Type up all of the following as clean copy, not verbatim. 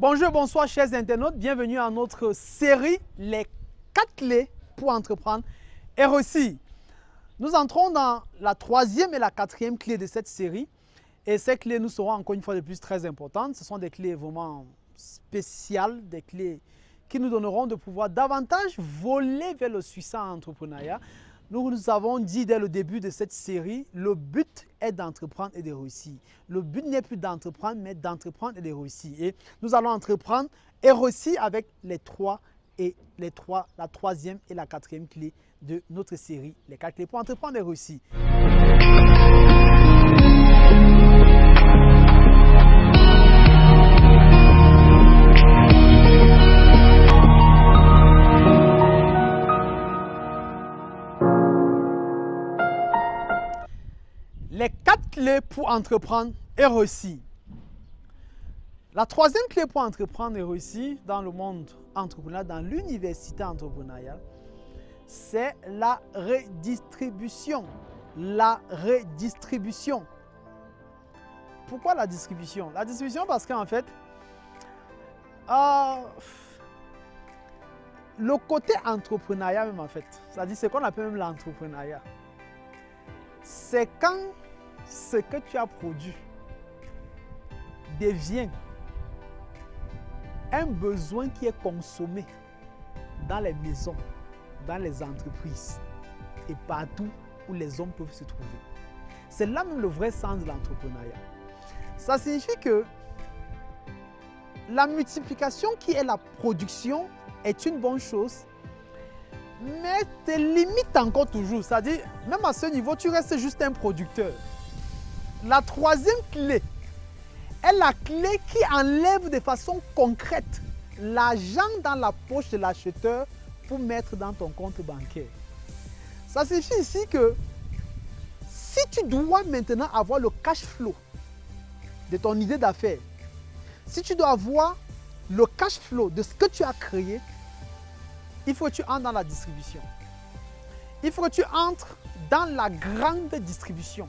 Bonjour, bonsoir chers internautes, bienvenue à notre série Les 4 clés pour entreprendre et réussir. Nous entrons dans la troisième et la quatrième clé de cette série et ces clés nous seront encore une fois de plus très importantes. Ce sont des clés vraiment spéciales, des clés qui nous donneront de pouvoir davantage voler vers le succès en entrepreneuriat. Nous avons dit dès le début de cette série, le but est d'entreprendre et de réussir. Le but n'est plus d'entreprendre, mais d'entreprendre et de réussir. Et nous allons entreprendre et réussir avec la troisième et la quatrième clé de notre série, les 4 clés pour entreprendre et réussir. Les 4 clés pour entreprendre et réussir. La troisième clé pour entreprendre et réussir dans le monde entrepreneurial, dans l'université entrepreneuriale, c'est la redistribution. La redistribution. Pourquoi la distribution? La distribution parce qu'en fait, le côté entrepreneuriat même en fait, c'est-à-dire ce qu'on appelle même l'entrepreneuriat, c'est quand ce que tu as produit devient un besoin qui est consommé dans les maisons, dans les entreprises et partout où les hommes peuvent se trouver. C'est là même le vrai sens de l'entrepreneuriat. Ça signifie que la multiplication qui est la production est une bonne chose, mais te limite encore toujours. C'est-à-dire, même à ce niveau, tu restes juste un producteur. La troisième clé est la clé qui enlève de façon concrète l'argent dans la poche de l'acheteur pour mettre dans ton compte bancaire. Ça signifie ici que si tu dois maintenant avoir le cash flow de ton idée d'affaires, si tu dois avoir le cash flow de ce que tu as créé, il faut que tu entres dans la distribution. Il faut que tu entres dans la grande distribution.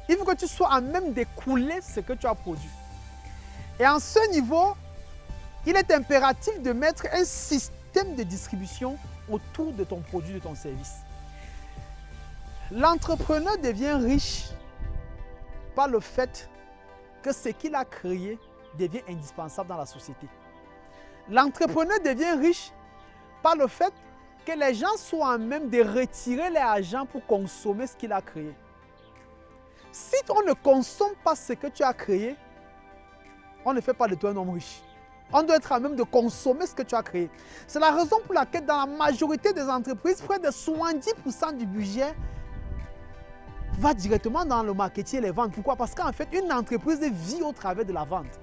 Il faut que tu sois à même d'écouler ce que tu as produit. Et en ce niveau, il est impératif de mettre un système de distribution autour de ton produit, de ton service. L'entrepreneur devient riche par le fait que ce qu'il a créé devient indispensable dans la société. L'entrepreneur devient riche par le fait que les gens soient à même de retirer l'argent pour consommer ce qu'il a créé. Si on ne consomme pas ce que tu as créé, on ne fait pas de toi un homme riche. On doit être à même de consommer ce que tu as créé. C'est la raison pour laquelle dans la majorité des entreprises, près de 70% du budget va directement dans le marketing et les ventes. Pourquoi? Parce qu'en fait, une entreprise vit au travers de la vente.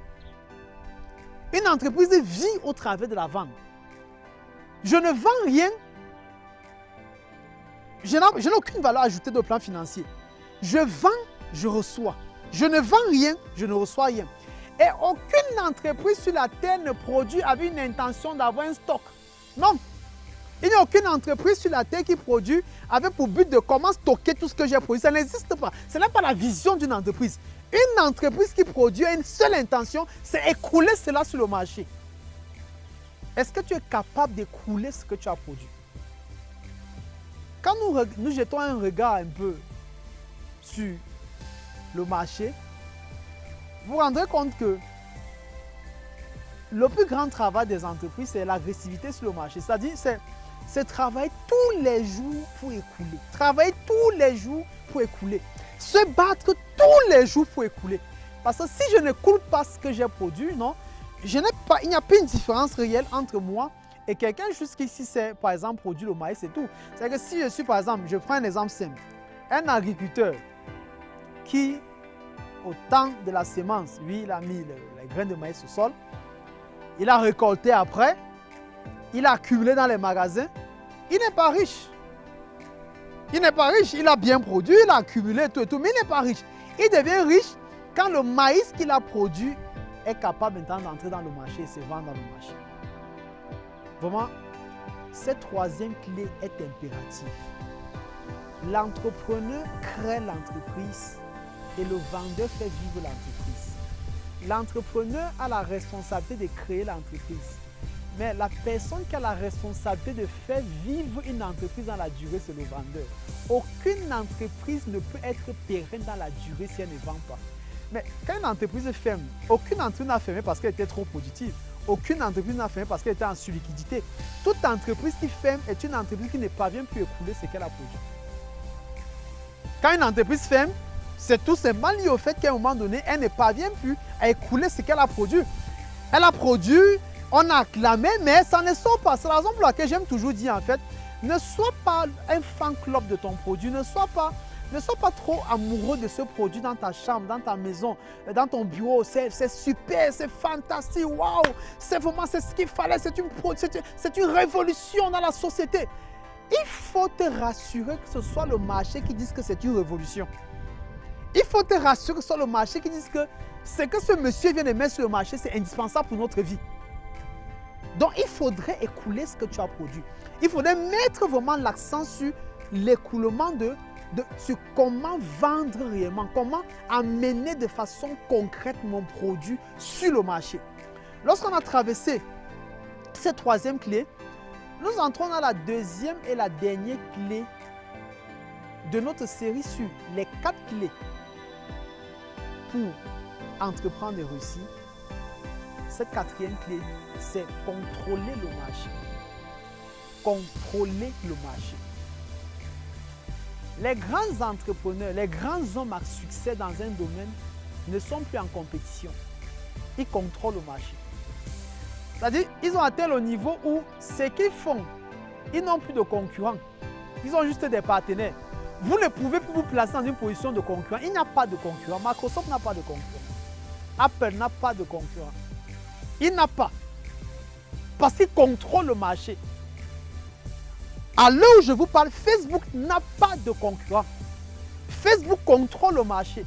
Une entreprise vit au travers de la vente. Je ne vends rien. Je n'ai aucune valeur ajoutée de plan financier. Je vends, je reçois. Je ne vends rien, je ne reçois rien. Et aucune entreprise sur la terre ne produit avec une intention d'avoir un stock. Non. Il n'y a aucune entreprise sur la terre qui produit avec pour but de comment stocker tout ce que j'ai produit. Ça n'existe pas. Ce n'est pas la vision d'une entreprise. Une entreprise qui produit a une seule intention, c'est écouler cela sur le marché. Est-ce que tu es capable d'écouler ce que tu as produit? Quand nous jetons un regard un peu sur le marché, vous vous rendrez compte que le plus grand travail des entreprises, c'est l'agressivité sur le marché. C'est-à-dire, c'est travailler tous les jours pour écouler. Travailler tous les jours pour écouler. Se battre tous les jours pour écouler. Parce que si je n'écoule pas ce que j'ai produit, non, il n'y a pas une différence réelle entre moi et quelqu'un jusqu'ici, c'est par exemple produit le maïs et tout. C'est que si je suis par exemple, je prends un exemple simple, un agriculteur qui, au temps de la semence, lui, il a mis les graines de maïs au sol, il a récolté après, il a accumulé dans les magasins, il n'est pas riche. Il n'est pas riche, il a bien produit, il a accumulé tout et tout, mais il n'est pas riche. Il devient riche quand le maïs qu'il a produit est capable maintenant d'entrer dans le marché et se vendre dans le marché. Vraiment, cette troisième clé est impérative. L'entrepreneur crée l'entreprise et le vendeur fait vivre l'entreprise. l'entrepreneur a la responsabilité de créer l'entreprise. Mais la personne qui a la responsabilité de faire vivre une entreprise dans la durée, c'est le vendeur. Aucune entreprise ne peut être pérenne dans la durée si elle ne vend pas. Mais quand une entreprise ferme, aucune entreprise n'a fermé parce qu'elle était trop productive. Aucune entreprise n'a fermé parce qu'elle était en surliquidité. Toute entreprise qui ferme est une entreprise qui ne parvient plus à écouler ce qu'elle a produit. Quand une entreprise ferme, c'est tout simplement lié au fait qu'à un moment donné, elle ne parvient plus à écouler ce qu'elle a produit. Elle a produit, on a acclamé, mais ça ne sort pas. C'est la raison pour laquelle j'aime toujours dire en fait, ne sois pas un fan club de ton produit, ne sois pas trop amoureux de ce produit dans ta chambre, dans ta maison, dans ton bureau. C'est super, c'est fantastique, waouh, c'est vraiment ce qu'il fallait, c'est une révolution dans la société. Il faut te rassurer que ce soit le marché qui dise que c'est une révolution. Il faut te rassurer que ce soit le marché qui dise que ce que ce monsieur vient de mettre sur le marché, c'est indispensable pour notre vie. Donc, il faudrait écouler ce que tu as produit. Il faudrait mettre vraiment l'accent sur l'écoulement sur comment vendre réellement, comment amener de façon concrète mon produit sur le marché. Lorsqu'on a traversé cette troisième clé, nous entrons dans la deuxième et la dernière clé de notre série sur les 4 clés pour entreprendre et réussir. Cette 4e clé, c'est contrôler le marché. Contrôler le marché. Les grands entrepreneurs, les grands hommes à succès dans un domaine ne sont plus en compétition. Ils contrôlent le marché. C'est-à-dire, ils ont atteint le niveau où ce qu'ils font, ils n'ont plus de concurrents. Ils ont juste des partenaires. Vous ne pouvez plus vous placer dans une position de concurrent. Il n'y a pas de concurrent. Microsoft n'a pas de concurrent. Apple n'a pas de concurrent. Il n'a pas. Parce qu'il contrôle le marché. À l'heure où je vous parle, Facebook n'a pas de concurrent. Facebook contrôle le marché.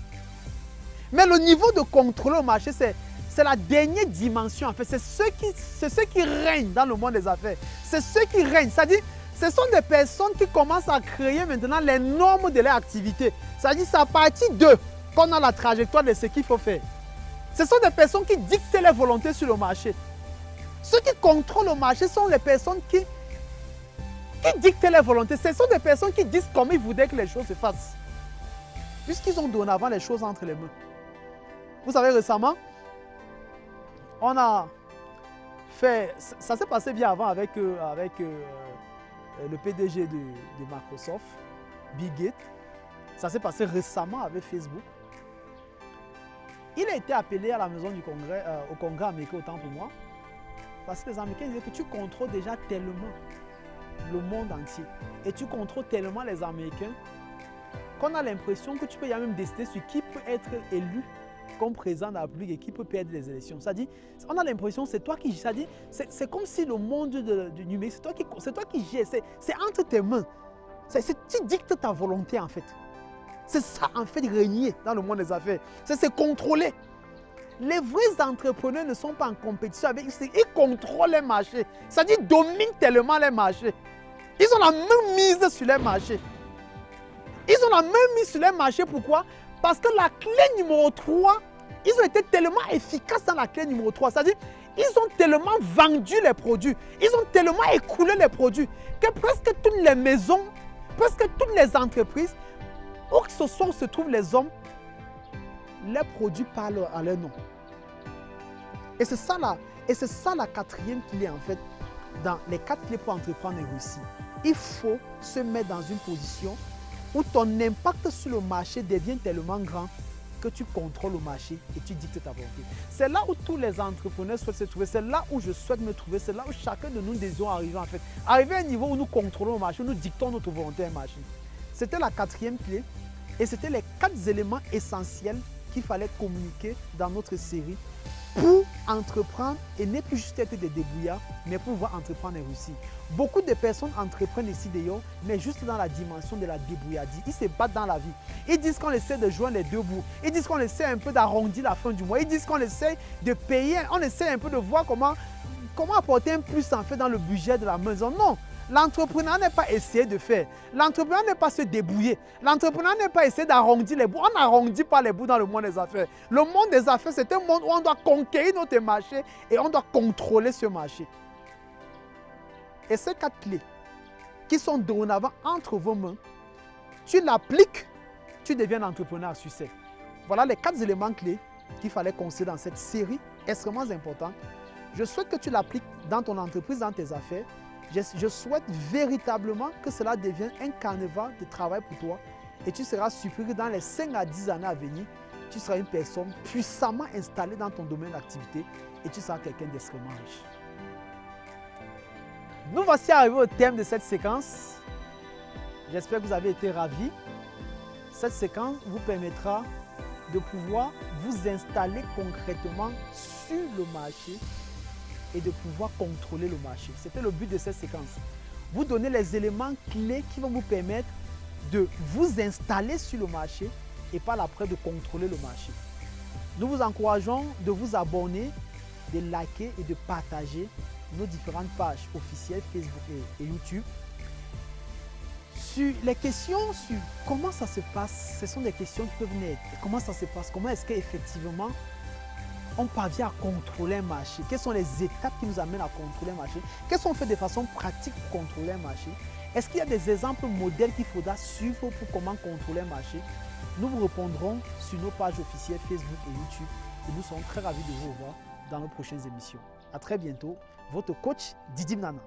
Mais le niveau de contrôle au marché, c'est la dernière dimension. En fait, c'est ceux qui règnent dans le monde des affaires. C'est ceux qui règnent. C'est-à-dire, ce sont des personnes qui commencent à créer maintenant les normes de leur activité. C'est-à-dire, c'est à partir d'eux qu'on a la trajectoire de ce qu'il faut faire. Ce sont des personnes qui dictent les volontés sur le marché. Ceux qui contrôlent le marché sont les personnes qui dictent les volontés. Ce sont des personnes qui disent comment ils voudraient que les choses se fassent. Puisqu'ils ont dorénavant les choses entre les mains. Vous savez, récemment, on a fait... Ça s'est passé bien avant avec le PDG de Microsoft, Bill Gates. Ça s'est passé récemment avec Facebook. Il a été appelé à la maison du Congrès, au Congrès américain, autant pour moi, parce que les Américains disaient que tu contrôles déjà tellement le monde entier et tu contrôles tellement les Américains qu'on a l'impression que tu peux même décider sur qui peut être élu comme président de la République et qui peut perdre les élections. C'est-à-dire, on a l'impression que c'est toi qui gères. C'est comme si le monde du numérique, c'est toi qui gères. C'est entre tes mains. Tu dictes ta volonté en fait. C'est ça en fait régner dans le monde des affaires. C'est contrôler. Les vrais entrepreneurs ne sont pas en compétition avec eux. Ils contrôlent les marchés. C'est-à-dire qu'ils dominent tellement les marchés. Ils ont la même mise sur les marchés. Ils ont la même mise sur les marchés. Pourquoi? Parce que la clé numéro 3, ils ont été tellement efficaces dans la clé numéro 3. C'est-à-dire ils ont tellement vendu les produits. Ils ont tellement écoulé les produits que presque toutes les maisons, presque toutes les entreprises, où que ce soit où se trouvent les hommes, les produits parlent à leur nom. Et c'est ça la 4e clé en fait, dans les 4 clés pour entreprendre et réussir. Il faut se mettre dans une position où ton impact sur le marché devient tellement grand que tu contrôles le marché et tu dictes ta volonté. C'est là où tous les entrepreneurs souhaitent se trouver, c'est là où je souhaite me trouver, c'est là où chacun de nous désire arriver en fait. Arriver à un niveau où nous contrôlons le marché, où nous dictons notre volonté à un marché. C'était la 4e clé et c'était les 4 éléments essentiels qu'il fallait communiquer dans notre série pour entreprendre et ne plus juste être des débrouillards, mais pour pouvoir entreprendre et réussir. Beaucoup de personnes entreprennent ici d'ailleurs, mais juste dans la dimension de la débrouillardise. Ils se battent dans la vie. Ils disent qu'on essaie de joindre les deux bouts. Ils disent qu'on essaie un peu d'arrondir la fin du mois. Ils disent qu'on essaie de payer. On essaie un peu de voir comment apporter un plus en fait dans le budget de la maison. Non, L'entrepreneur n'est pas essayer de faire. L'entrepreneur n'est pas se débrouiller. L'entrepreneur n'est pas essayer d'arrondir les bouts. On n'arrondit pas les bouts dans le monde des affaires. Le monde des affaires, c'est un monde où on doit conquérir notre marché et on doit contrôler ce marché. Et ces 4 clés qui sont dorénavant entre vos mains, tu l'appliques, tu deviens un entrepreneur à succès. Voilà les 4 éléments clés qu'il fallait considérer dans cette série extrêmement importante. Je souhaite que tu l'appliques dans ton entreprise, dans tes affaires. Je souhaite véritablement que cela devienne un carnaval de travail pour toi et tu seras surpris que dans les 5 à 10 années à venir, tu seras une personne puissamment installée dans ton domaine d'activité et tu seras quelqu'un d'extrêmement riche. Nous voici arrivés au terme de cette séquence. J'espère que vous avez été ravis. Cette séquence vous permettra de pouvoir vous installer concrètement sur le marché et de pouvoir contrôler le marché. C'était le but de cette séquence. Vous donner les éléments clés qui vont vous permettre de vous installer sur le marché et par l'après de contrôler le marché. Nous vous encourageons de vous abonner, de liker et de partager nos différentes pages officielles Facebook et YouTube. Sur les questions sur comment ça se passe, ce sont des questions qui peuvent naître. Comment ça se passe? Comment est-ce qu'effectivement on parvient à contrôler un marché? Quelles sont les étapes qui nous amènent à contrôler un marché? Qu'est-ce qu'on fait de façon pratique pour contrôler un marché? Est-ce qu'il y a des exemples modèles qu'il faudra suivre pour comment contrôler un marché? Nous vous répondrons sur nos pages officielles Facebook et YouTube et nous serons très ravis de vous revoir dans nos prochaines émissions. À très bientôt, votre coach Didi Nana.